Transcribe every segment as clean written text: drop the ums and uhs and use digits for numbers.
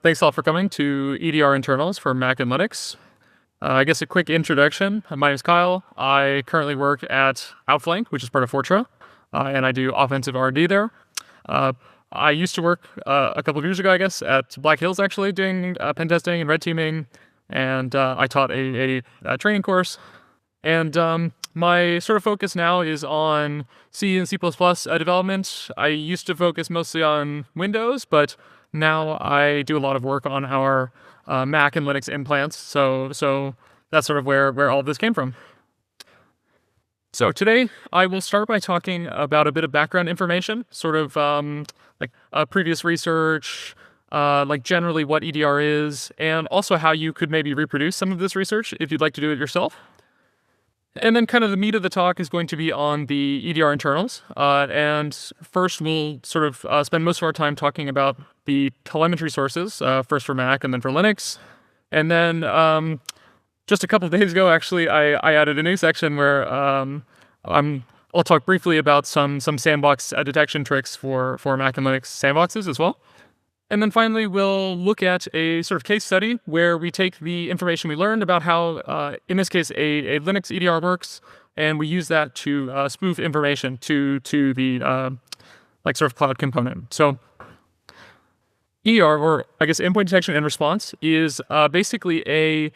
Thanks all for coming to EDR internals for Mac and Linux. I guess a quick introduction. My name is Kyle. I currently work at Outflank, which is part of Fortra, and I do offensive R&D there. I used to work a couple of years ago, I guess, at Black Hills, actually, doing pen testing and red teaming, and I taught a training course. And my sort of focus now is on C and C++ development. I used to focus mostly on Windows, but now I do a lot of work on our Mac and Linux implants, so that's sort of where all of this came from. So today I will start by talking about a bit of background information, sort of like previous research, like generally what EDR is, and also how you could maybe reproduce some of this research if you'd like to do it yourself. And then kind of the meat of the talk is going to be on the EDR internals. And first we'll sort of spend most of our time talking about the telemetry sources, first for Mac and then for Linux. And then just a couple of days ago, actually, I added a new section where I'll talk briefly about some Sandbox detection tricks for Mac and Linux sandboxes as well. And then finally, we'll look at a sort of case study where we take the information we learned about how, in this case, a Linux EDR works, and we use that to spoof information to the like sort of cloud component. So EDR, or I guess Endpoint Detection and Response, is basically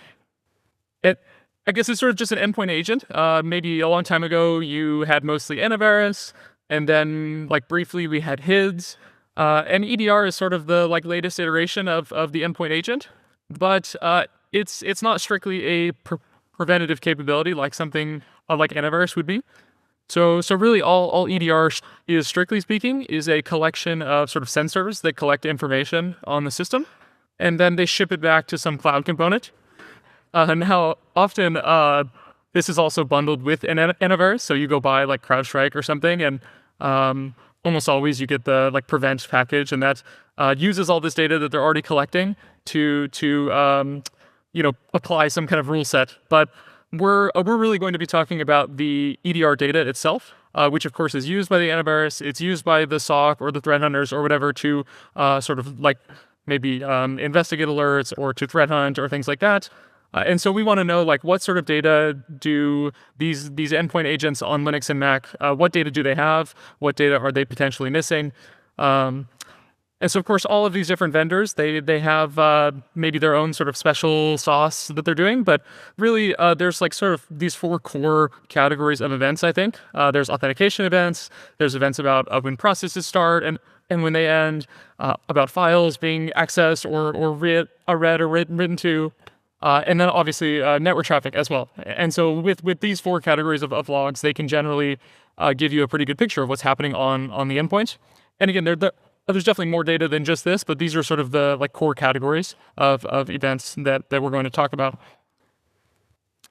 I guess it's sort of just an endpoint agent. Maybe a long time ago, you had mostly antivirus, and then like briefly we had HIDs. And EDR is sort of the like latest iteration of the endpoint agent, but it's not strictly a preventative capability like something like antivirus would be. So really all EDR is, strictly speaking, is a collection of sort of sensors that collect information on the system, and then they ship it back to some cloud component. Now, often this is also bundled with an antivirus, so you go buy like CrowdStrike or something, and almost always you get the like prevent package, and that uses all this data that they're already collecting to apply some kind of rule set. But we're really going to be talking about the EDR data itself, which of course is used by the antivirus. It's used by the SOC or the threat hunters or whatever to sort of like maybe investigate alerts or to threat hunt or things like that. And so we want to know, like, what sort of data do these endpoint agents on Linux and Mac, what data do they have? What data are they potentially missing? And so, of course, all of these different vendors, they have maybe their own sort of special sauce that they're doing. But really, there's like sort of these four core categories of events, I think. There's authentication events. There's events about when processes start and when they end, about files being accessed or read or written to. And then obviously network traffic as well. And so with these four categories of logs, they can generally give you a pretty good picture of what's happening on the endpoint. And again, there's definitely more data than just this, but these are sort of the like core categories of events that we're going to talk about.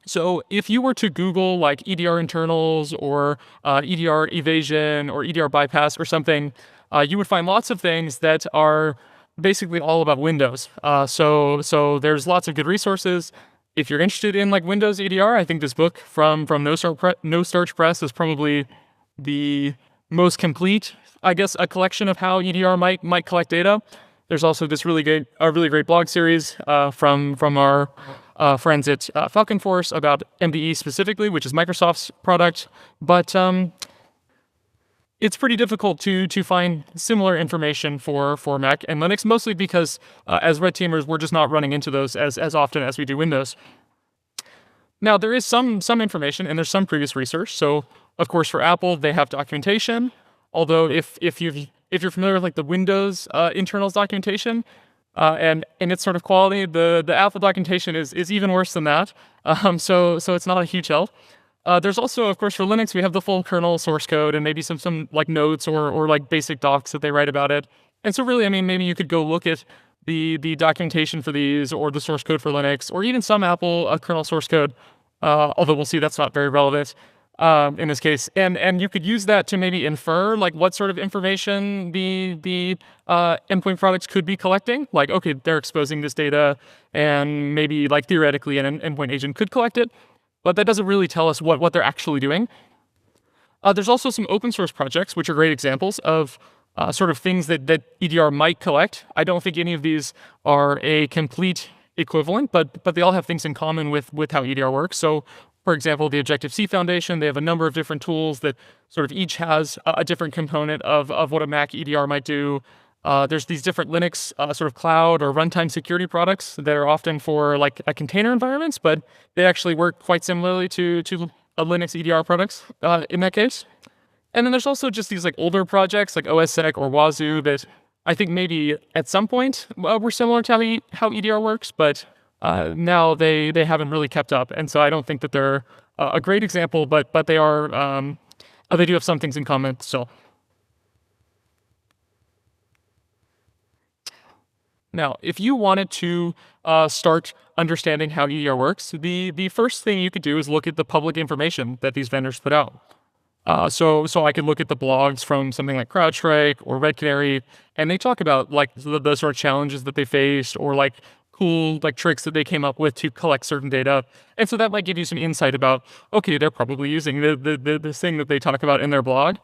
So if you were to Google like EDR internals or EDR evasion or EDR bypass or something, you would find lots of things that are basically all about Windows. So there's lots of good resources. If you're interested in like Windows EDR, I think this book from No Starch Press is probably the most complete, I guess, a collection of how EDR might collect data. There's also this really great blog series from our friends at Falcon Force about MDE specifically, which is Microsoft's product. But it's pretty difficult to find similar information for Mac and Linux, mostly because as red teamers, we're just not running into those as often as we do Windows. Now, there is some information, and there's some previous research. So, of course, for Apple, they have documentation. Although, if you're familiar with like the Windows internals documentation and its sort of quality, the Apple documentation is even worse than that. So it's not a huge help. There's also, of course, for Linux, we have the full kernel source code and maybe some like notes or like basic docs that they write about it. And so really, I mean, maybe you could go look at the documentation for these or the source code for Linux or even some Apple kernel source code, although we'll see that's not very relevant in this case. And you could use that to maybe infer like what sort of information the endpoint products could be collecting. Like, okay, they're exposing this data and maybe like theoretically an endpoint agent could collect it. But that doesn't really tell us what they're actually doing. There's also some open source projects, which are great examples of sort of things that EDR might collect. I don't think any of these are a complete equivalent, but they all have things in common with how EDR works. So, for example, the Objective-C Foundation, they have a number of different tools that sort of each has a different component of what a Mac EDR might do. There's these different Linux sort of cloud or runtime security products that are often for like a container environments, but they actually work quite similarly to a Linux EDR products in that case. And then there's also just these like older projects like OSSec or Wazoo that I think maybe at some point were similar to how EDR works, but now they haven't really kept up. And so I don't think that they're a great example, but they are, they do have some things in common still. Now, if you wanted to start understanding how EDR works, the first thing you could do is look at the public information that these vendors put out. So I could look at the blogs from something like CrowdStrike or Red Canary, and they talk about like the sort of challenges that they faced or like cool like tricks that they came up with to collect certain data. And so that might give you some insight about, okay, they're probably using the thing that they talk about in their blog.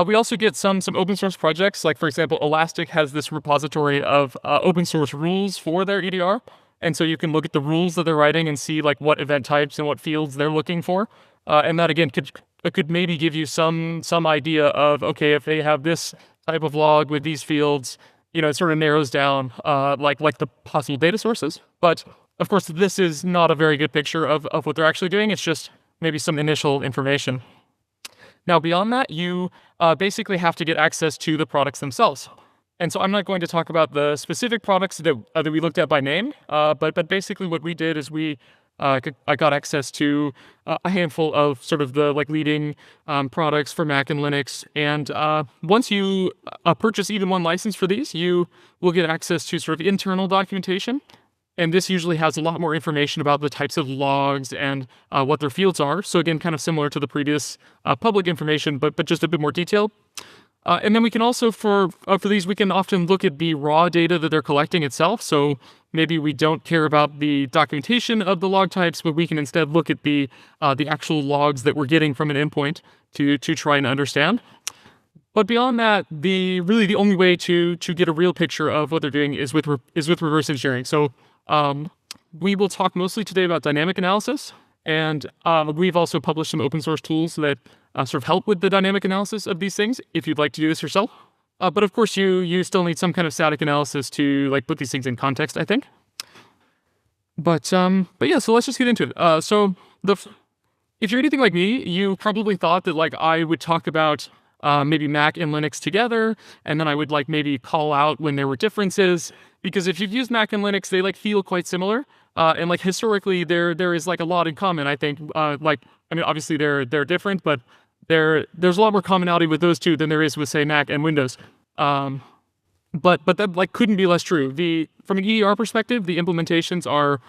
We also get some open source projects, like for example, Elastic has this repository of open source rules for their EDR. And so you can look at the rules that they're writing and see like what event types and what fields they're looking for. And that again could maybe give you some idea of, okay, if they have this type of log with these fields, you know, it sort of narrows down like the possible data sources. But of course, this is not a very good picture of what they're actually doing. It's just maybe some initial information. Now, beyond that, you basically have to get access to the products themselves. And so I'm not going to talk about the specific products that we looked at by name, but basically what we did is I got access to a handful of sort of the like leading products for Mac and Linux. And once you purchase even one license for these, you will get access to sort of internal documentation. And this usually has a lot more information about the types of logs and what their fields are. So again, kind of similar to the previous public information, but just a bit more detailed. And then we can also, for these, we can often look at the raw data that they're collecting itself. So maybe we don't care about the documentation of the log types, but we can instead look at the actual logs that we're getting from an endpoint to try and understand. But beyond that, really the only way to get a real picture of what they're doing is with reverse engineering. So we will talk mostly today about dynamic analysis, and we've also published some open source tools that sort of help with the dynamic analysis of these things if you'd like to do this yourself. But of course, you still need some kind of static analysis to like put these things in context, I think. But yeah, so let's just get into it. So if you're anything like me, you probably thought that like I would talk about maybe Mac and Linux together, and then I would like maybe call out when there were differences, because if you've used Mac and Linux, they like feel quite similar, and like historically there is like a lot in common. I think like I mean obviously they're different, but there's a lot more commonality with those two than there is with say Mac and Windows. But that like couldn't be less true. From an EDR perspective, the implementations are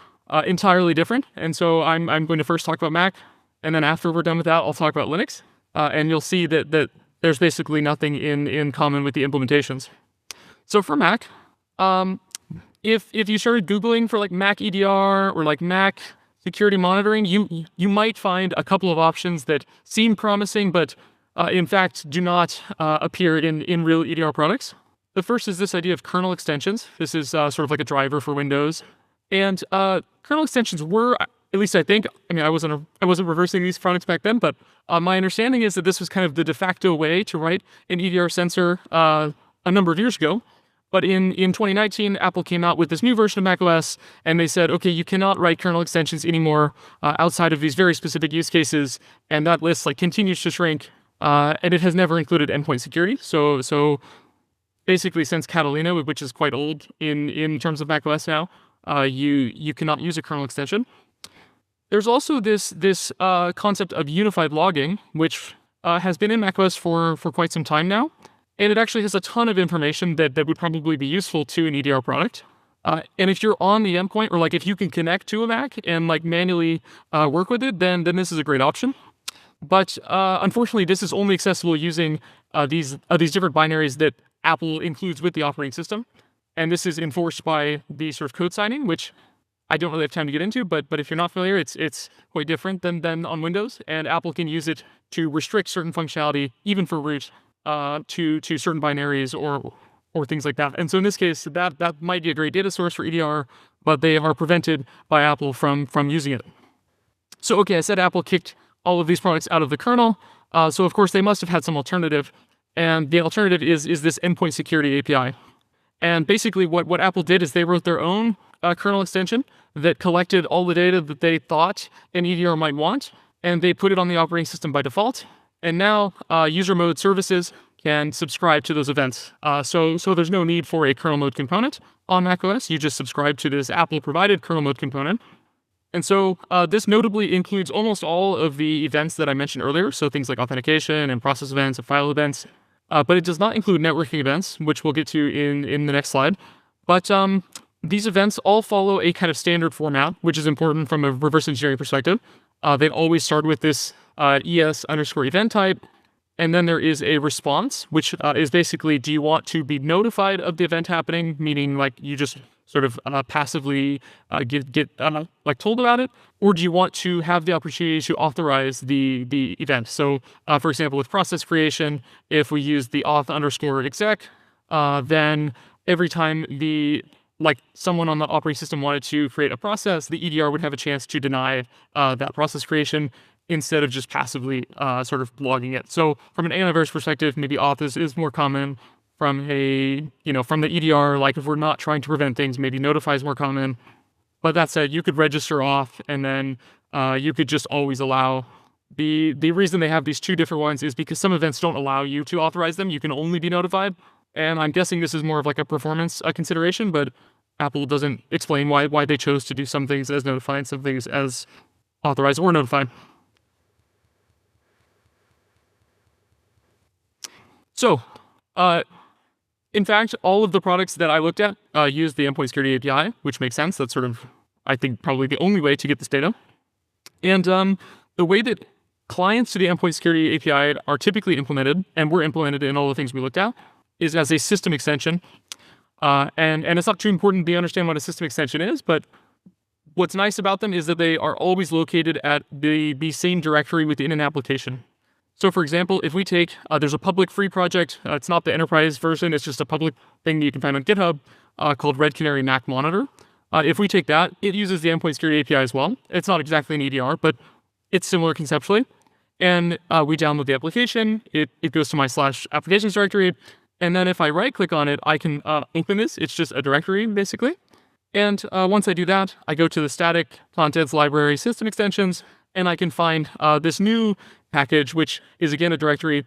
entirely different, and so I'm going to first talk about Mac, and then after we're done with that, I'll talk about Linux, and you'll see that there's basically nothing in common with the implementations. So for Mac, if you started Googling for like Mac EDR or like Mac security monitoring, you might find a couple of options that seem promising, but in fact do not appear in real EDR products. The first is this idea of kernel extensions. This is sort of like a driver for Windows, and kernel extensions were, at least I think, I mean I wasn't reversing these products back then, but my understanding is that this was kind of the de facto way to write an EDR sensor a number of years ago. But in 2019, Apple came out with this new version of macOS, and they said, okay, you cannot write kernel extensions anymore outside of these very specific use cases, and that list like continues to shrink, and it has never included endpoint security. So basically, since Catalina, which is quite old in terms of macOS now, you cannot use a kernel extension. There's also this concept of unified logging, which has been in macOS for quite some time now. And it actually has a ton of information that would probably be useful to an EDR product. And if you're on the endpoint, or like if you can connect to a Mac and like manually work with it, then this is a great option. But unfortunately, this is only accessible using these different binaries that Apple includes with the operating system. And this is enforced by the sort of code signing, which I don't really have time to get into, but if you're not familiar, it's quite different than on Windows, and Apple can use it to restrict certain functionality, even for root. to certain binaries or things like that. And so in this case, that might be a great data source for EDR, but they are prevented by Apple from using it. So okay, I said Apple kicked all of these products out of the kernel. So of course they must have had some alternative, and the alternative is this endpoint security API. And basically what Apple did is they wrote their own kernel extension that collected all the data that they thought an EDR might want, and they put it on the operating system by default. And now user mode services can subscribe to those events. So there's no need for a kernel mode component on macOS. You just subscribe to this Apple provided kernel mode component. And so this notably includes almost all of the events that I mentioned earlier, so things like authentication and process events and file events, but it does not include networking events, which we'll get to in the next slide. But these events all follow a kind of standard format, which is important from a reverse engineering perspective. They always start with this ES_event type, and then there is a response, which is basically, do you want to be notified of the event happening, meaning like you just sort of passively get like told about it, or do you want to have the opportunity to authorize the event? So for example, with process creation, if we use the auth_exec, then every time someone on the operating system wanted to create a process, the EDR would have a chance to deny that process creation instead of just passively sort of logging it. So from an antivirus perspective, maybe auth is more common. From the EDR, like if we're not trying to prevent things, maybe notify is more common. But that said, you could register auth, and then you could just always allow. The reason they have these two different ones is because some events don't allow you to authorize them. You can only be notified. And I'm guessing this is more of like a performance consideration, but Apple doesn't explain why they chose to do some things as notified and some things as authorized or notified. So, in fact, all of the products that I looked at use the Endpoint Security API, which makes sense. That's sort of, I think, probably the only way to get this data. And the way that clients to the Endpoint Security API are typically implemented, and were implemented in all the things we looked at, is as a system extension. And it's not too important to understand what a system extension is, but what's nice about them is that they are always located at the same directory within an application. So for example, if we take, there's a public free project, it's not the enterprise version, it's just a public thing you can find on GitHub called Red Canary Mac Monitor. If we take that, it uses the Endpoint Security API as well. It's not exactly an EDR, but it's similar conceptually. And we download the application, it goes to my /applications directory, and then if I right click on it, I can open this. It's just a directory basically. And once I do that, I go to the static contents library system extensions, and I can find this new package, which is again a directory,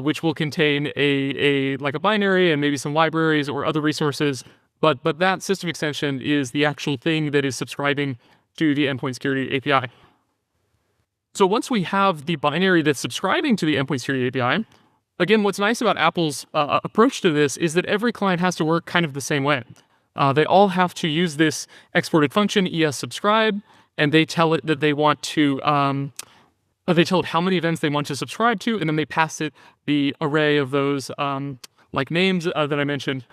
which will contain a binary and maybe some libraries or other resources. But that system extension is the actual thing that is subscribing to the Endpoint Security API. So once we have the binary that's subscribing to the Endpoint Security API, again, what's nice about Apple's approach to this is that every client has to work kind of the same way. They all have to use this exported function ES_subscribe, and they tell it that they want to, they tell it how many events they want to subscribe to, and then they pass it the array of those names that I mentioned.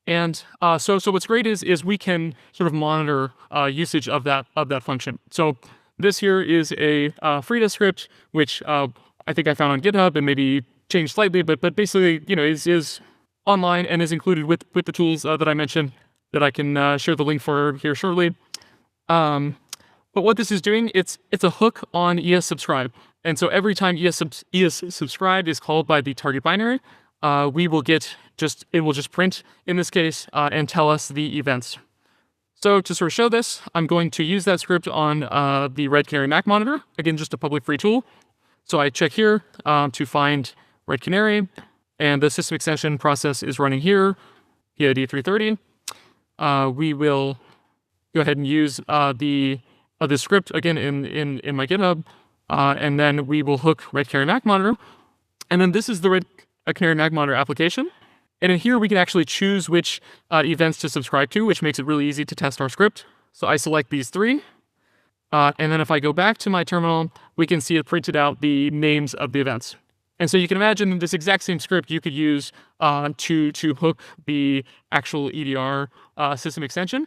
And so what's great is we can sort of monitor usage of that function. So this here is a Frida script, which I think I found on GitHub and maybe changed slightly, but basically, is online and is included with the tools that I mentioned that I can share the link for here shortly. But what this is doing, it's a hook on ES_subscribe. And so every time ES_subscribe is called by the target binary, we will get it will just print in this case and tell us the events. So to sort of show this, I'm going to use that script on the Red Canary Mac Monitor. Again, just a public free tool. So I check here to find Red Canary, and the system extension process is running here, PID 330. We will go ahead and use the script again in my GitHub, and then we will hook Red Canary Mac Monitor. And then this is the Red Canary Mac Monitor application. And in here, we can actually choose which events to subscribe to, which makes it really easy to test our script. So I select these three. And then if I go back to my terminal, we can see it printed out the names of the events. And so you can imagine this exact same script you could use to hook the actual EDR system extension.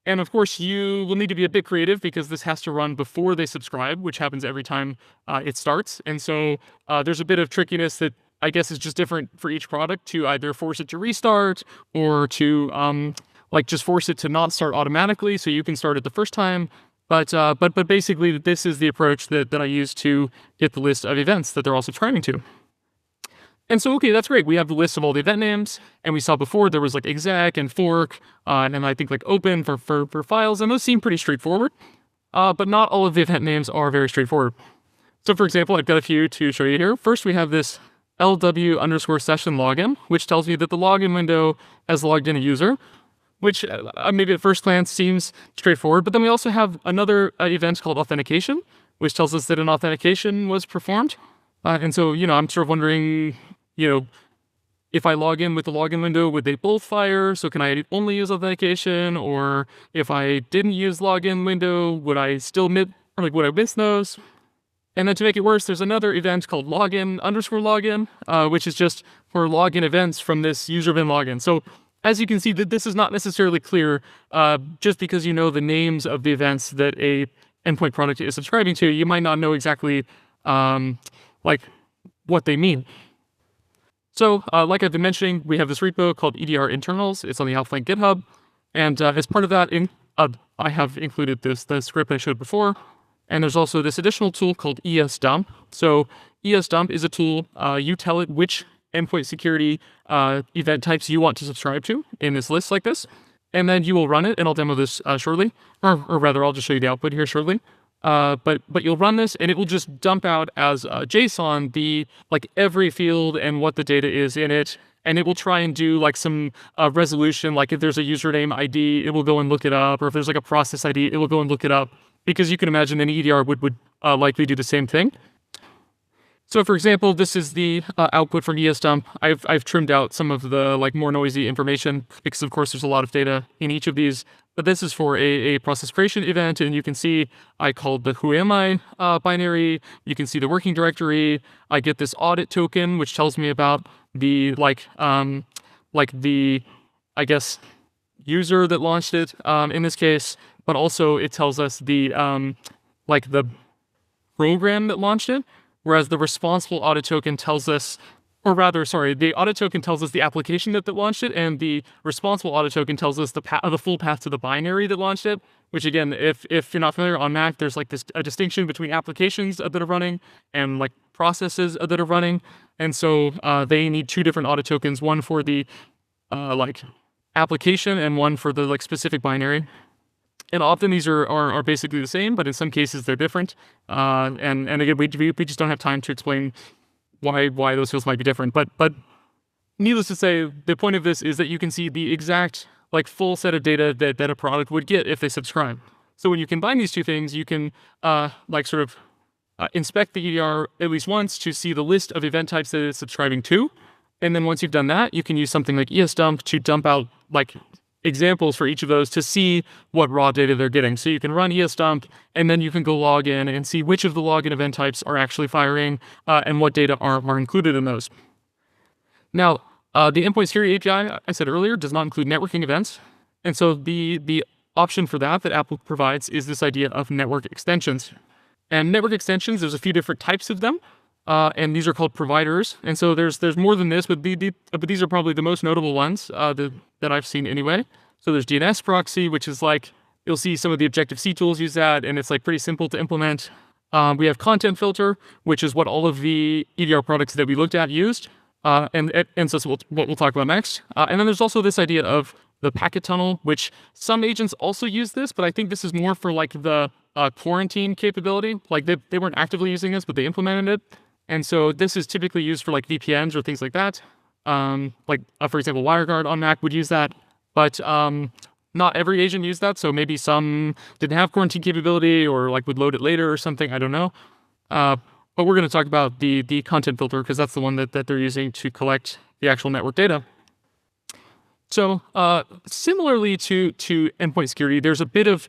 And of course, you will need to be a bit creative because this has to run before they subscribe, which happens every time it starts. And so there's a bit of trickiness that I guess is just different for each product to either force it to restart or to like just force it to not start automatically so you can start it the first time. But basically this is the approach that I use to get the list of events that they're all subscribing to. And so, okay, that's great. We have the list of all the event names, and we saw before there was like exec and fork, and then I think like open for files, and those seem pretty straightforward. But not all of the event names are very straightforward. So for example, I've got a few to show you here. First, we have this LW_session login, which tells me that the login window has logged in a user, which maybe at first glance seems straightforward. But then we also have another event called authentication, which tells us that an authentication was performed. And so, I'm sort of wondering, if I log in with the login window, would they both fire? So can I only use authentication? Or if I didn't use login window, would I still would I miss those? And then to make it worse, there's another event called login_login, which is just for login events from this user bin login. So as you can see, that this is not necessarily clear. Just because you know the names of the events that a endpoint product is subscribing to, you might not know exactly like what they mean. So like I've been mentioning, we have this repo called EDR internals. It's on the Outflank GitHub. And as part of that, I have included the script I showed before. And there's also this additional tool called ESDump. So ESDump is a tool, you tell it which endpoint security event types you want to subscribe to in this list like this. And then you will run it, and I'll demo this shortly. Or rather, I'll just show you the output here shortly. But you'll run this, and it will just dump out as JSON every field and what the data is in it. And it will try and do like some resolution, like if there's a username ID, it will go and look it up. Or if there's like a process ID, it will go and look it up. Because you can imagine an EDR would likely do the same thing. So for example, this is the output from ESDump. I've trimmed out some of the more noisy information because of course there's a lot of data in each of these. But this is for a process creation event, and you can see I called the whoami binary. You can see the working directory. I get this audit token, which tells me about the the user that launched it in this case. But also it tells us the program that launched it, whereas the responsible audit token tells us, the audit token tells us the application that launched it, and the responsible audit token tells us the full path to the binary that launched it. Which again, if you're not familiar, on Mac, there's a distinction between applications that are running and processes that are running, and so they need two different audit tokens, one for the application and one for the specific binary. And often these are basically the same, but in some cases they're different. And again, we just don't have time to explain why those fields might be different. But needless to say, the point of this is that you can see the exact full set of data that a product would get if they subscribe. So when you combine these two things, you can inspect the EDR at least once to see the list of event types that it's subscribing to. And then once you've done that, you can use something like ESDump to dump out examples for each of those to see what raw data they're getting. So you can run ESDump, and then you can go log in and see which of the login event types are actually firing and what data are included in those. Now, the Endpoint Security API, I said earlier, does not include networking events. And so the option for that Apple provides is this idea of network extensions. And network extensions, there's a few different types of them. And these are called providers. And so there's more than this, but these are probably the most notable ones that I've seen anyway. So there's DNS proxy, which is you'll see some of the Objective-C tools use that, and it's pretty simple to implement. We have content filter, which is what all of the EDR products that we looked at used. And so that's what we'll talk about next. And then there's also this idea of the packet tunnel, which some agents also use this, but I think this is more for the quarantine capability. They weren't actively using this, but they implemented it. And so this is typically used for VPNs or things like that. For example, WireGuard on Mac would use that, but not every agent used that. So maybe some didn't have quarantine capability or would load it later or something. I don't know. But we're going to talk about the content filter because that's the one that they're using to collect the actual network data. So similarly to endpoint security, there's a bit of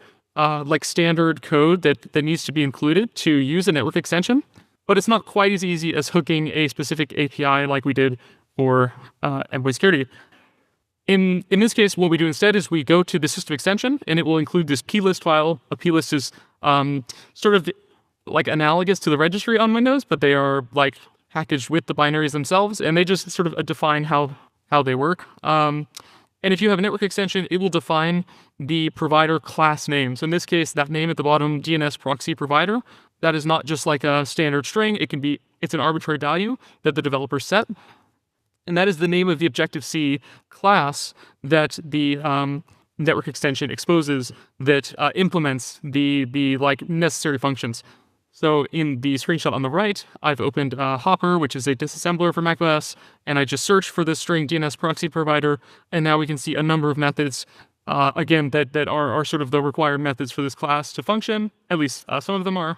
standard code that needs to be included to use a network extension. But it's not quite as easy as hooking a specific API like we did for endpoint security. In this case, what we do instead is we go to the system extension, and it will include this plist file. A plist is sort of analogous to the registry on Windows, but they are packaged with the binaries themselves, and they just sort of define how they work. And if you have a network extension, it will define the provider class name. So in this case, that name at the bottom, DNS proxy provider, that is not just like a standard string. It's an arbitrary value that the developer set. And that is the name of the Objective-C class that the network extension exposes that implements the like necessary functions. So in the screenshot on the right, I've opened Hopper, which is a disassembler for macOS, and I just searched for this string DNS proxy provider, and now we can see a number of methods, again, that are sort of the required methods for this class to function. At least some of them are.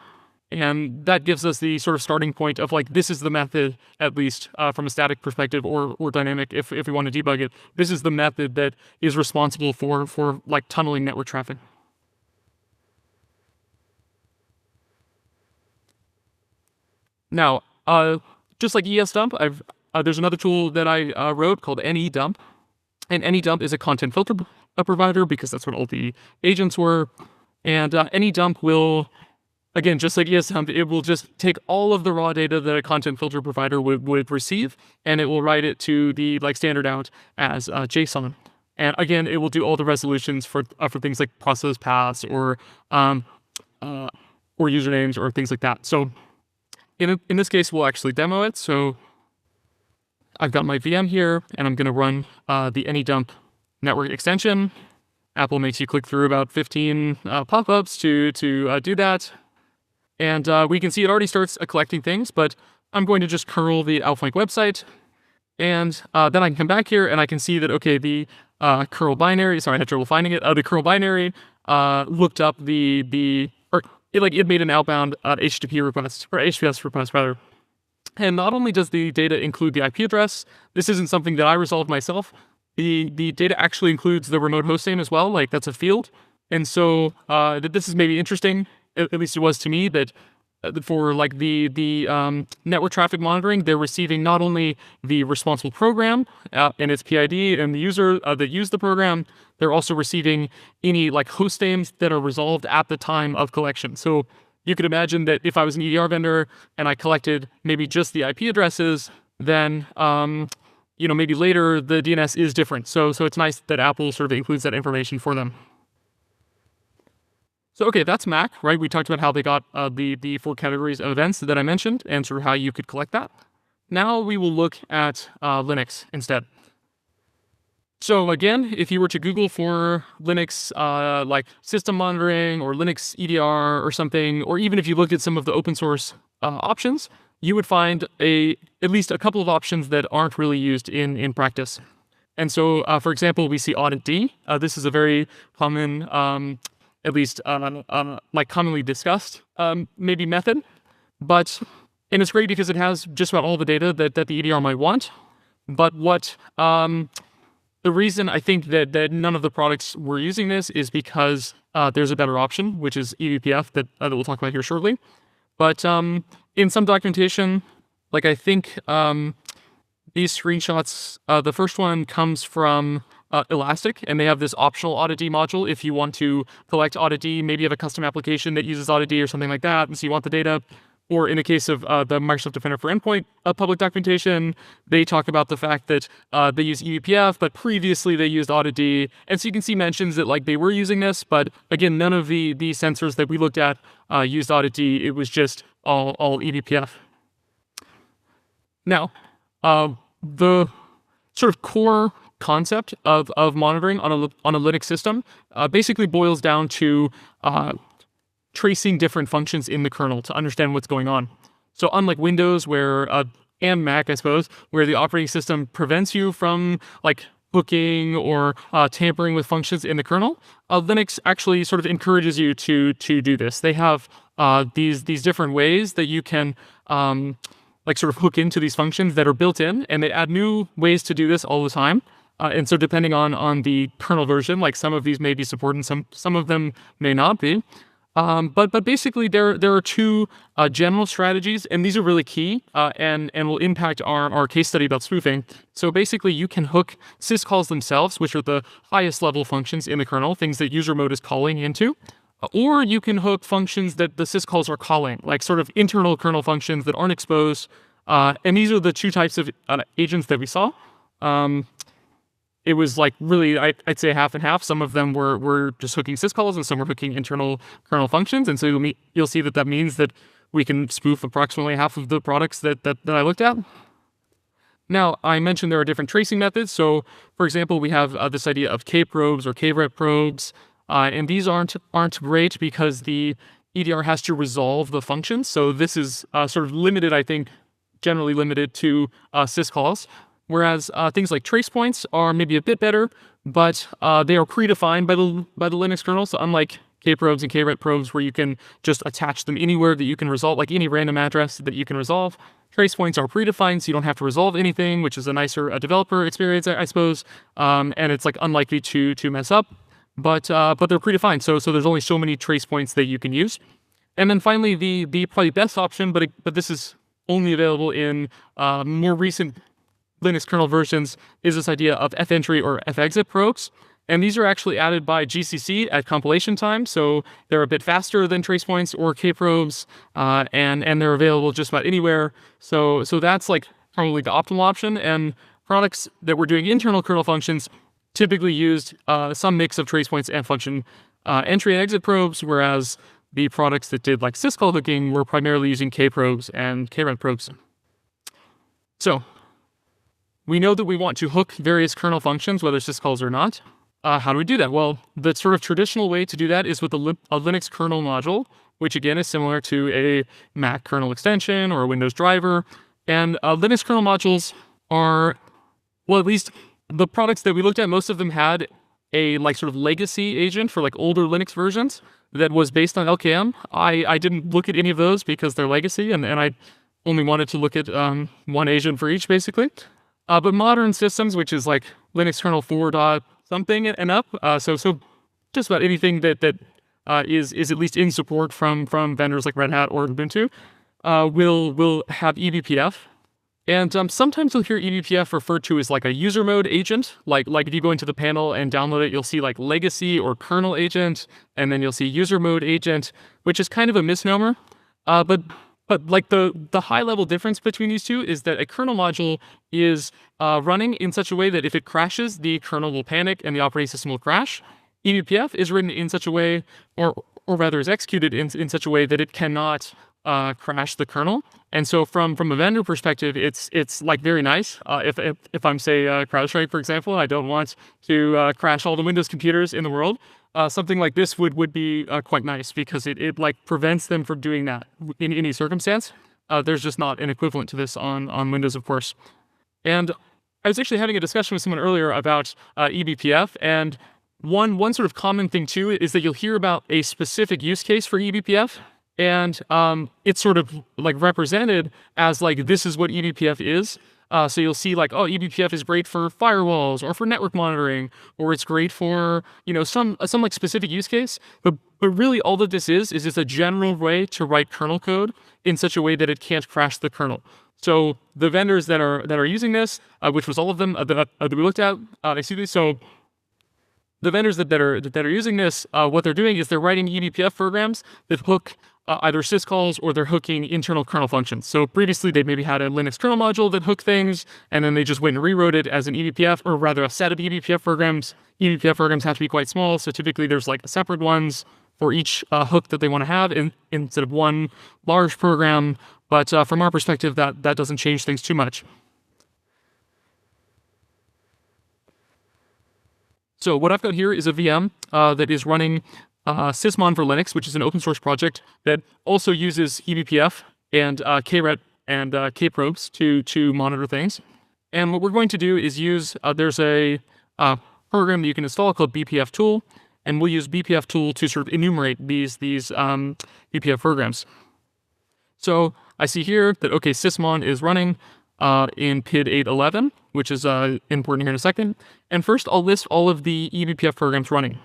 And that gives us the sort of starting point of like, this is the method, at least from a static perspective or dynamic, if we want to debug it. This is the method that is responsible for like tunneling network traffic. Now, just like ESDump, there's another tool that I wrote called NEDump. And NEDump is a content filter provider because that's what all the agents were. And NEDump will, again, just like ESDump, it will just take all of the raw data that a content filter provider would receive, and it will write it to the like standard out as JSON. And again, it will do all the resolutions for things like process paths or usernames or things like that. So in this case, we'll actually demo it. So I've got my VM here, and I'm going to run the NEDump network extension. Apple makes you click through about 15 pop-ups to do that. And we can see it already starts collecting things, but I'm going to just curl the Outflank website. And then I can come back here and I can see that, okay, the curl binary, sorry, I had trouble finding it. The curl binary looked up it made an outbound HTTP request, or HTTPS request rather. And not only does the data include the IP address, this isn't something that I resolved myself. The data actually includes the remote host name as well, like that's a field. And so this is maybe interesting, at least it was to me, that for like the network traffic monitoring, they're receiving not only the responsible program and its PID and the user that used the program, they're also receiving any like host names that are resolved at the time of collection. So you could imagine that if I was an EDR vendor and I collected maybe just the IP addresses, then maybe later the DNS is different. So it's nice that Apple sort of includes that information for them. So, okay, that's Mac, right? We talked about how they got the 4 categories of events that I mentioned and sort of how you could collect that. Now we will look at Linux instead. So again, if you were to Google for Linux like system monitoring or Linux EDR or something, or even if you looked at some of the open source options, you would find at least a couple of options that aren't really used in practice. And so, for example, we see audit-D. This is a very common, at least like commonly discussed maybe method, and it's great because it has just about all the data that the EDR might want. But the reason I think that none of the products were using this is because there's a better option, which is eBPF that we'll talk about here shortly. But in some documentation, like I think these screenshots, the first one comes from Elastic, and they have this optional audit-D module if you want to collect audit-D. Maybe you have a custom application that uses audit-D or something like that, and so you want the data. Or in the case of the Microsoft Defender for Endpoint public documentation, they talk about the fact that they use eBPF, but previously they used audit-D. And so you can see mentions that like they were using this, but again, none of the sensors that we looked at used audit-D. It was just all eBPF. Now, the sort of core concept of monitoring on a Linux system basically boils down to tracing different functions in the kernel to understand what's going on. So unlike Windows and Mac, I suppose, where the operating system prevents you from like hooking or tampering with functions in the kernel, Linux actually sort of encourages you to do this. They have these different ways that you can like sort of hook into these functions that are built in, and they add new ways to do this all the time. And so depending on the kernel version, like some of these may be supported and some of them may not be. But basically there are 2 general strategies, and these are really key and will impact our case study about spoofing. So basically you can hook syscalls themselves, which are the highest level functions in the kernel, things that user mode is calling into, or you can hook functions that the syscalls are calling, like sort of internal kernel functions that aren't exposed, And these are the two types of agents that we saw. It was like really, I'd say half and half. Some of them were just hooking syscalls, and some were hooking internal kernel functions. And so you'll see that means that we can spoof approximately half of the products that I looked at. Now, I mentioned there are different tracing methods. So, for example, we have this idea of k-probes or k-rep probes, and these aren't great because the EDR has to resolve the functions. So this is sort of limited, I think, generally limited to syscalls. Whereas things like trace points are maybe a bit better, but they are predefined by the Linux kernel. So unlike k-probes and k-rep probes where you can just attach them anywhere that you can resolve, like any random address that you can resolve, trace points are predefined, so you don't have to resolve anything, which is a nicer developer experience, I suppose. And it's like unlikely to mess up, but they're predefined. So there's only so many trace points that you can use. And then finally, the probably best option, but this is only available in more recent Linux kernel versions, is this idea of fentry or fexit probes. And these are actually added by GCC at compilation time, so they're a bit faster than trace points or k-probes, and they're available just about anywhere. So that's like probably the optimal option. And products that were doing internal kernel functions typically used some mix of trace points and function entry and exit probes, whereas the products that did like syscall hooking were primarily using k-probes and k-rep probes. So we know that we want to hook various kernel functions, whether syscalls or not. How do we do that? Well, the sort of traditional way to do that is with a Linux kernel module, which again is similar to a Mac kernel extension or a Windows driver. And Linux kernel modules are, well, at least the products that we looked at, most of them had a like sort of legacy agent for like older Linux versions that was based on LKM. I didn't look at any of those because they're legacy, and I only wanted to look at one agent for each, basically. But modern systems, which is like Linux kernel 4. Something and up, so just about anything that is at least in support from vendors like Red Hat or Ubuntu will have eBPF. And sometimes you'll hear eBPF referred to as like a user mode agent. Like if you go into the panel and download it, you'll see like legacy or kernel agent, and then you'll see user mode agent, which is kind of a misnomer. But like the high level difference between these two is that a kernel module is running in such a way that if it crashes, the kernel will panic and the operating system will crash. eBPF is written in such a way, or rather is executed in such a way that it cannot crash the kernel. And so from a vendor perspective, it's like very nice. If I'm say CrowdStrike, for example, I don't want to crash all the Windows computers in the world. Something like this would be quite nice because it like prevents them from doing that in any circumstance. There's just not an equivalent to this on Windows, of course. And I was actually having a discussion with someone earlier about eBPF, and one sort of common thing too is that you'll hear about a specific use case for eBPF, and it's sort of like represented as like this is what eBPF is. So you'll see like, oh, eBPF is great for firewalls or for network monitoring, or it's great for, some like specific use case. But really all that this is just a general way to write kernel code in such a way that it can't crash the kernel. So the vendors that are using this, which was all of them that we looked at, so the vendors that are using this, what they're doing is they're writing eBPF programs that hook either syscalls or they're hooking internal kernel functions. So previously they maybe had a Linux kernel module that hooked things, and then they just went and rewrote it as an eBPF, or rather a set of eBPF programs. eBPF programs have to be quite small, so typically there's like separate ones for each hook that they want to have instead of one large program. But from our perspective, that doesn't change things too much. So what I've got here is a VM that is running Sysmon for Linux, which is an open source project that also uses eBPF and krep and kprobes to monitor things. And what we're going to do is use, there's a program that you can install called BPF tool, and we'll use BPF tool to sort of enumerate these BPF programs. So I see here that, okay, Sysmon is running in PID 811, which is important here in a second. And first, I'll list all of the eBPF programs running.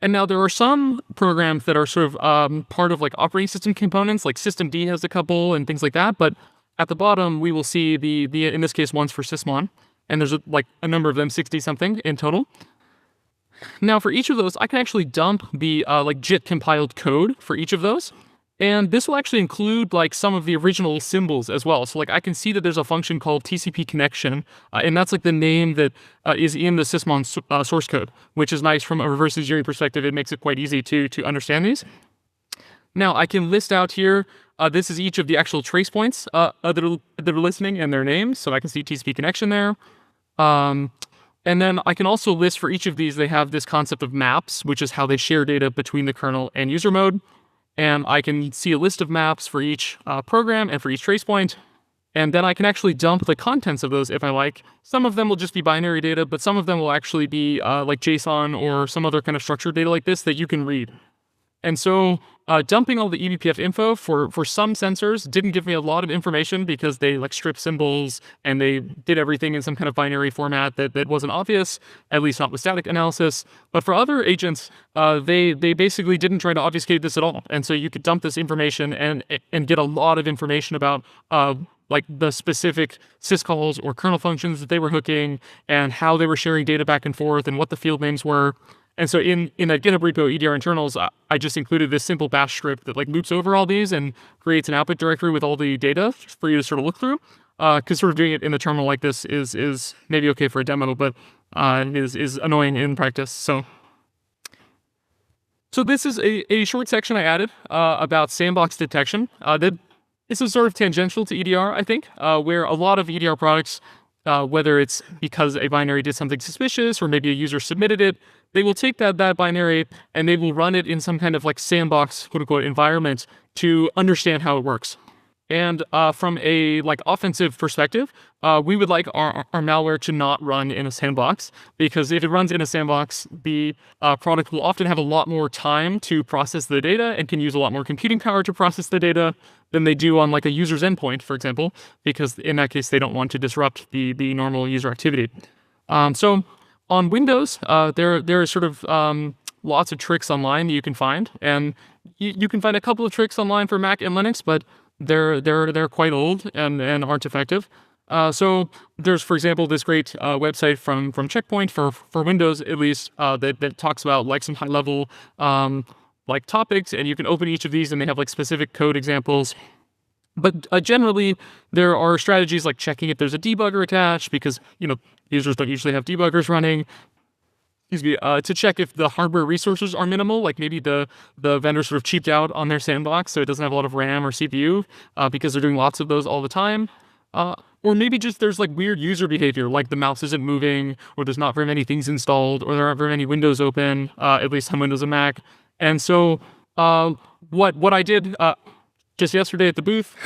And now there are some programs that are sort of part of like operating system components, like systemd has a couple and things like that. But at the bottom, we will see the in this case, ones for Sysmon. And there's like a number of them, 60 something in total. Now for each of those, I can actually dump the like JIT compiled code for each of those. And this will actually include like some of the original symbols as well. So like I can see that there's a function called TCP connection, and that's like the name that is in the sysmon source code, which is nice from a reverse engineering perspective. It makes it quite easy to understand these. Now I can list out here, this is each of the actual trace points that are listening and their names. So I can see TCP connection there. And then I can also list for each of these, they have this concept of maps, which is how they share data between the kernel and user mode. And I can see a list of maps for each program and for each trace point. And then I can actually dump the contents of those if I like. Some of them will just be binary data, but some of them will actually be like JSON or some other kind of structured data like this that you can read. And so dumping all the eBPF info for some sensors didn't give me a lot of information because they like stripped symbols and they did everything in some kind of binary format that wasn't obvious, at least not with static analysis. But for other agents, they basically didn't try to obfuscate this at all. And so you could dump this information and get a lot of information about like the specific syscalls or kernel functions that they were hooking and how they were sharing data back and forth and what the field names were. And so in that GitHub repo, EDR internals, I just included this simple bash script that like loops over all these and creates an output directory with all the data for you to sort of look through. Because sort of doing it in the terminal like this is maybe okay for a demo, but is annoying in practice. So this is a short section I added about sandbox detection. This is sort of tangential to EDR, I think, where a lot of EDR products, whether it's because a binary did something suspicious or maybe a user submitted it, they will take that binary and they will run it in some kind of like sandbox, quote unquote, environment to understand how it works. And from a like offensive perspective, we would like our malware to not run in a sandbox, because if it runs in a sandbox, the product will often have a lot more time to process the data and can use a lot more computing power to process the data than they do on like a user's endpoint, for example, because in that case, they don't want to disrupt the normal user activity. So on Windows, there are sort of lots of tricks online that you can find, and you can find a couple of tricks online for Mac and Linux, but they're quite old and aren't effective. So there's, for example, this great website from Checkpoint for Windows at least that talks about like some high level like topics, and you can open each of these and they have like specific code examples. But generally, there are strategies like checking if there's a debugger attached, because users don't usually have debuggers running. To check if the hardware resources are minimal, like maybe the vendor sort of cheaped out on their sandbox, so it doesn't have a lot of RAM or CPU, because they're doing lots of those all the time. Or maybe just there's like weird user behavior, like the mouse isn't moving, or there's not very many things installed, or there aren't very many windows open, at least on Windows and Mac. And so what I did just yesterday at the booth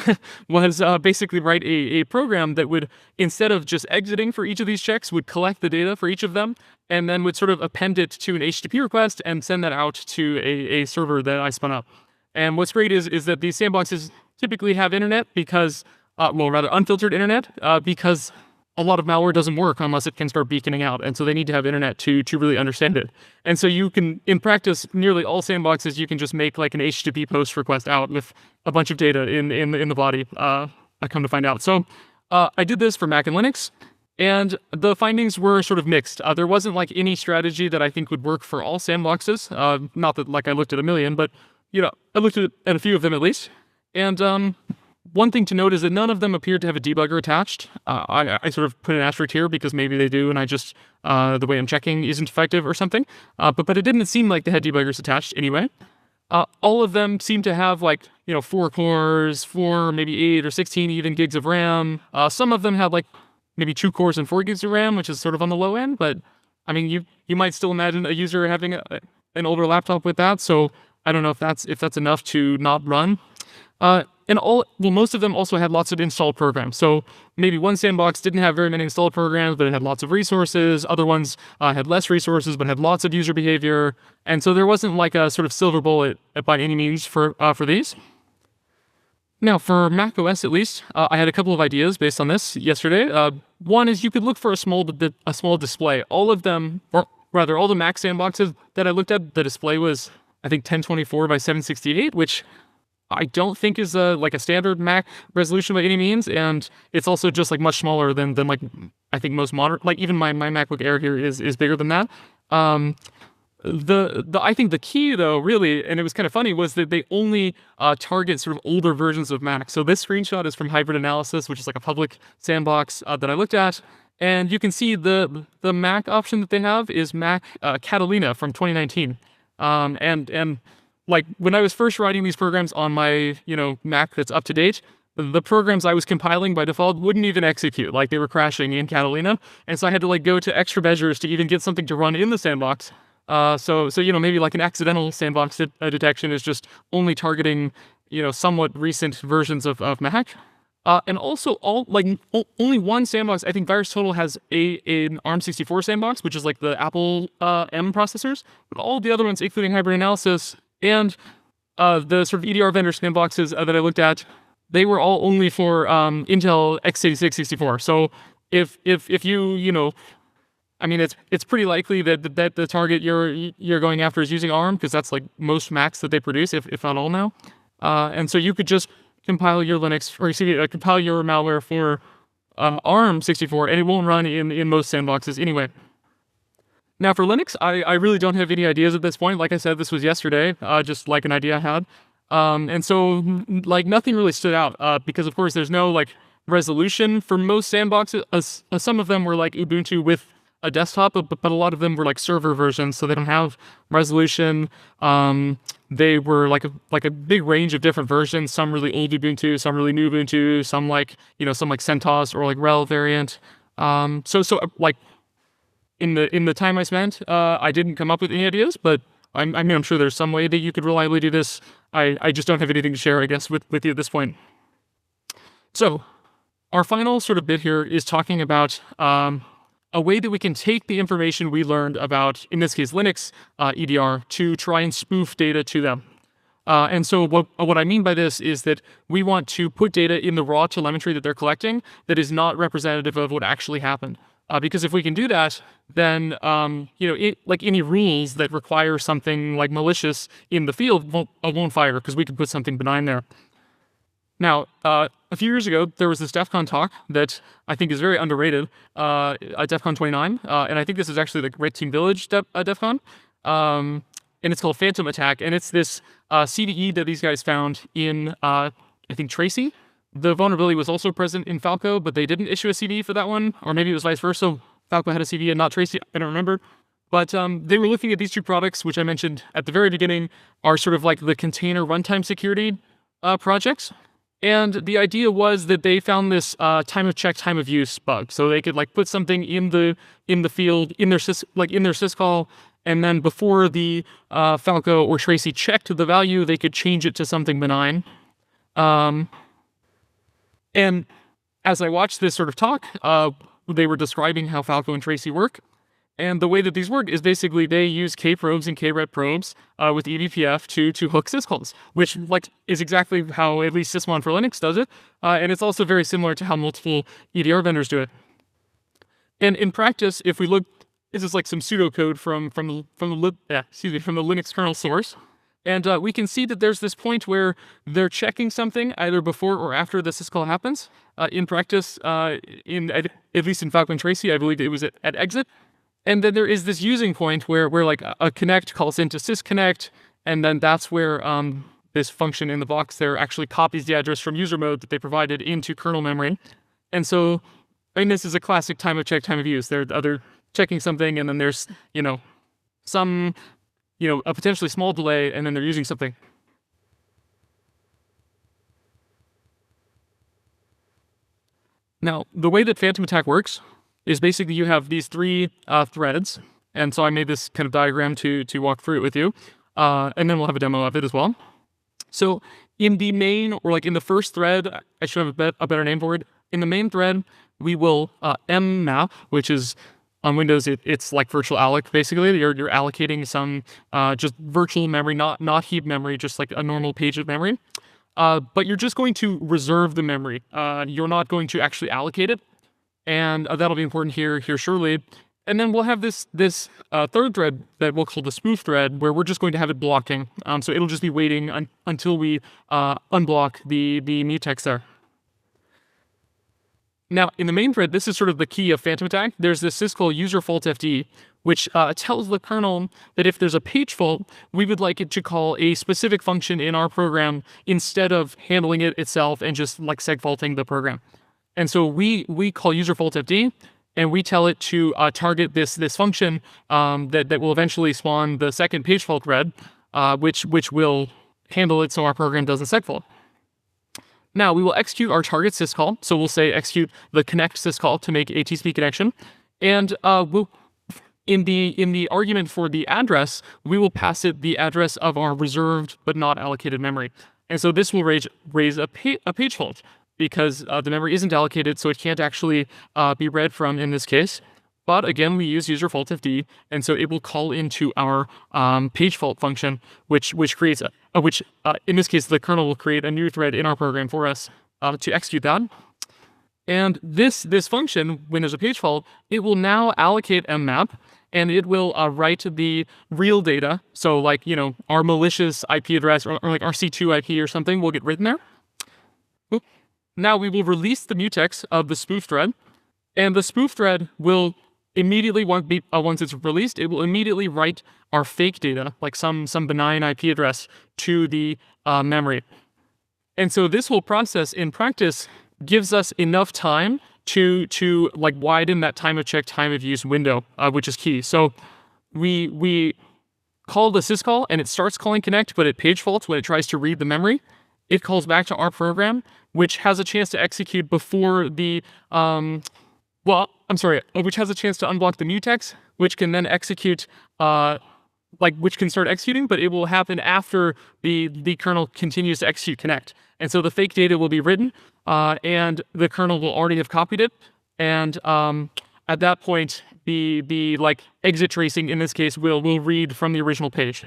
was basically write a program that would, instead of just exiting for each of these checks, would collect the data for each of them and then would sort of append it to an HTTP request and send that out to a server that I spun up. And what's great is that these sandboxes typically have internet because, well, rather unfiltered internet, because a lot of malware doesn't work unless it can start beaconing out. And so they need to have internet to really understand it. And so you can, in practice, nearly all sandboxes, you can just make like an HTTP post request out with a bunch of data in the body, I come to find out. So I did this for Mac and Linux, and the findings were sort of mixed. There wasn't like any strategy that I think would work for all sandboxes. Not that like I looked at a million, but I looked at a few of them at least. And one thing to note is that none of them appeared to have a debugger attached. I sort of put an asterisk here because maybe they do, and I just, the way I'm checking isn't effective or something. But it didn't seem like they had debuggers attached anyway. All of them seem to have like, 4 cores, 4, maybe 8 or 16 even gigs of RAM. Some of them have like maybe 2 cores and 4 gigs of RAM, which is sort of on the low end. But I mean, you might still imagine a user having an older laptop with that. So I don't know if that's enough to not run. Most of them also had lots of installed programs. So maybe one sandbox didn't have very many installed programs, but it had lots of resources. Other ones had less resources, but had lots of user behavior. And so there wasn't like a sort of silver bullet by any means for these. Now, for macOS at least, I had a couple of ideas based on this yesterday. One is you could look for a small display. All of them, or rather all the Mac sandboxes that I looked at, the display was, I think, 1024 by 768, which I don't think is like a standard Mac resolution by any means, and it's also just like much smaller than like I think most modern, like even my MacBook Air here is bigger than that. I think the key though, really, and it was kind of funny, was that they only target sort of older versions of Mac. So this screenshot is from Hybrid Analysis, which is like a public sandbox that I looked at, and you can see the Mac option that they have is Mac Catalina from 2019, and like when I was first writing these programs on my Mac that's up to date, the programs I was compiling by default wouldn't even execute, like they were crashing in Catalina, and so I had to like go to extra measures to even get something to run in the sandbox. So maybe like an accidental sandbox detection is just only targeting somewhat recent versions of Mac. And also only one sandbox. I think VirusTotal has an ARM64 sandbox, which is like the Apple M processors, but all the other ones, including Hybrid Analysis and the sort of EDR vendor sandboxes that I looked at, they were all only for Intel x86 64. So if you I mean, it's pretty likely that the target you're going after is using ARM, because that's like most Macs that they produce, if not all now. And so you could just compile your Linux, or compile your malware for ARM 64, and it won't run in most sandboxes anyway. Now for Linux, I really don't have any ideas at this point. Like I said, this was yesterday, just like an idea I had. And so like nothing really stood out, because of course there's no like resolution for most sandboxes. Some of them were like Ubuntu with a desktop, but a lot of them were like server versions, so they don't have resolution. They were like a big range of different versions, some really old Ubuntu, some really new Ubuntu, some like CentOS or like RHEL variant. So like in the time I spent, I didn't come up with any ideas, but I'm sure there's some way that you could reliably do this. I just don't have anything to share, I guess, with you at this point. So our final sort of bit here is talking about a way that we can take the information we learned about, in this case, Linux EDR, to try and spoof data to them. And so what I mean by this is that we want to put data in the raw telemetry that they're collecting that is not representative of what actually happened. Because if we can do that, then like any rules that require something like malicious in the field won't fire, because we can put something benign there. Now, a few years ago, there was this DEF CON talk that I think is very underrated, at DEF CON 29, and I think this is actually the Red Team Village DEF CON, and it's called Phantom Attack, and it's this CVE that these guys found in, I think, Tracy. The vulnerability was also present in Falco, but they didn't issue a CVE for that one, or maybe it was vice versa. Falco had a CVE and not Tracy, I don't remember. But they were looking at these two products, which I mentioned at the very beginning, are sort of like the container runtime security projects. And the idea was that they found this time of check, time of use bug. So they could like put something in the field in their syscall, and then before the Falco or Tracy checked the value, they could change it to something benign. And as I watched this sort of talk, they were describing how Falco and Tracy work. And the way that these work is basically they use K-probes and K-ret probes with eBPF to hook syscalls, which like is exactly how at least Sysmon for Linux does it. And it's also very similar to how multiple EDR vendors do it. And in practice, if we look, this is like some pseudocode from the Linux kernel source. And we can see that there's this point where they're checking something either before or after the syscall happens. In practice, at least in Falco and Tracy, I believe it was at exit. And then there is this using point where like a connect calls into sysconnect, and then that's where this function in the box there actually copies the address from user mode that they provided into kernel memory. And so, I mean, this is a classic time of check, time of use. They're checking something, and then there's, some, a potentially small delay, and then they're using something. Now, the way that Phantom Attack works is basically you have these three threads, and so I made this kind of diagram to walk through it with you, and then we'll have a demo of it as well. So in the main, or like in the first thread, I should have a better name for it. In the main thread, we will mmap, which is on Windows, it's like virtual alloc, basically. You're allocating some just virtual memory, not heap memory, just like a normal page of memory. But you're just going to reserve the memory. You're not going to actually allocate it. And that'll be important here shortly. And then we'll have this third thread that we'll call the spoof thread, where we're just going to have it blocking. So it'll just be waiting until we unblock the mutex there. Now, in the main thread, this is sort of the key of Phantom Attack. There's this syscall user fault FD, which tells the kernel that if there's a page fault, we would like it to call a specific function in our program instead of handling it itself and just like segfaulting the program. And so we call user_fault_fd, and we tell it to target this function that will eventually spawn the second page fault thread, which will handle it so our program doesn't segfault. Now we will execute our target syscall. So we'll say execute the connect syscall to make a TCP connection, and we'll in the argument for the address, we will pass it the address of our reserved but not allocated memory. And so this will raise a page fault because the memory isn't allocated, so it can't actually be read from in this case. But again, we use user_fault_fd, and so it will call into our page fault function, which creates in this case the kernel will create a new thread in our program for us to execute that. And this function, when there's a page fault, it will now allocate a map, and it will write the real data. So like, our malicious IP address or like our C2 IP or something will get written there. Oop. Now we will release the mutex of the spoof thread, and the spoof thread will immediately, once it's released, it will immediately write our fake data, like some benign IP address, to the memory. And so this whole process in practice gives us enough time to like widen that time of check, time of use window, which is key. So we call the syscall, and it starts calling connect, but it page faults when it tries to read the memory. It calls back to our program, which has a chance to execute before the which has a chance to unblock the mutex, which can then execute which can start executing, but it will happen after the kernel continues to execute connect. And so the fake data will be written, and the kernel will already have copied it. And at that point, the like exit tracing in this case will read from the original page.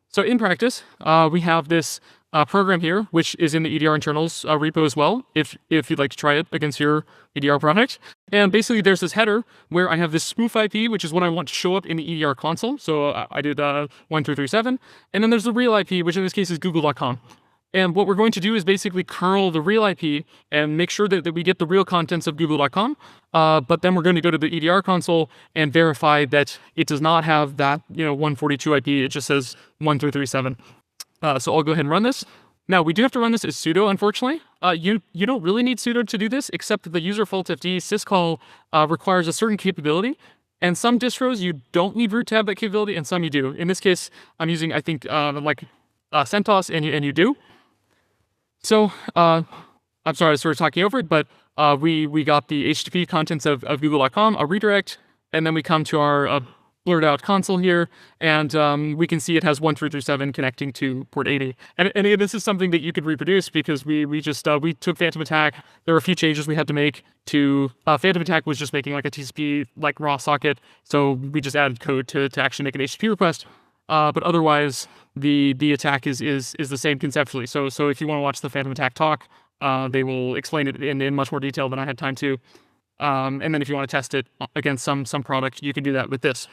So in practice, we have this program here, which is in the EDR internals repo as well, if you'd like to try it against your EDR product. And basically there's this header where I have this spoof IP, which is what I want to show up in the EDR console. So I did 1337. And then there's the real IP, which in this case is google.com. And what we're going to do is basically curl the real IP and make sure that we get the real contents of google.com. But then we're going to go to the EDR console and verify that it does not have that 142 IP. It just says 1337. So I'll go ahead and run this. Now, we do have to run this as sudo, unfortunately. You don't really need sudo to do this, except that the user_fault_fd syscall requires a certain capability. And some distros, you don't need root to have that capability, and some you do. In this case, I'm using, I think, CentOS, and you do. So, I'm sorry, I was sort of talking over it, but we got the HTTP contents of google.com, a redirect, and then we come to our blurred out console here, and we can see it has 1337 connecting to port 80. And this is something that you could reproduce because we took Phantom Attack. There were a few changes we had to make to Phantom Attack was just making like a TCP like raw socket, so we just added code to actually make an HTTP request. But otherwise, the attack is the same conceptually. So if you want to watch the Phantom Attack talk, they will explain it in much more detail than I had time to. And then if you want to test it against some product, you can do that with this.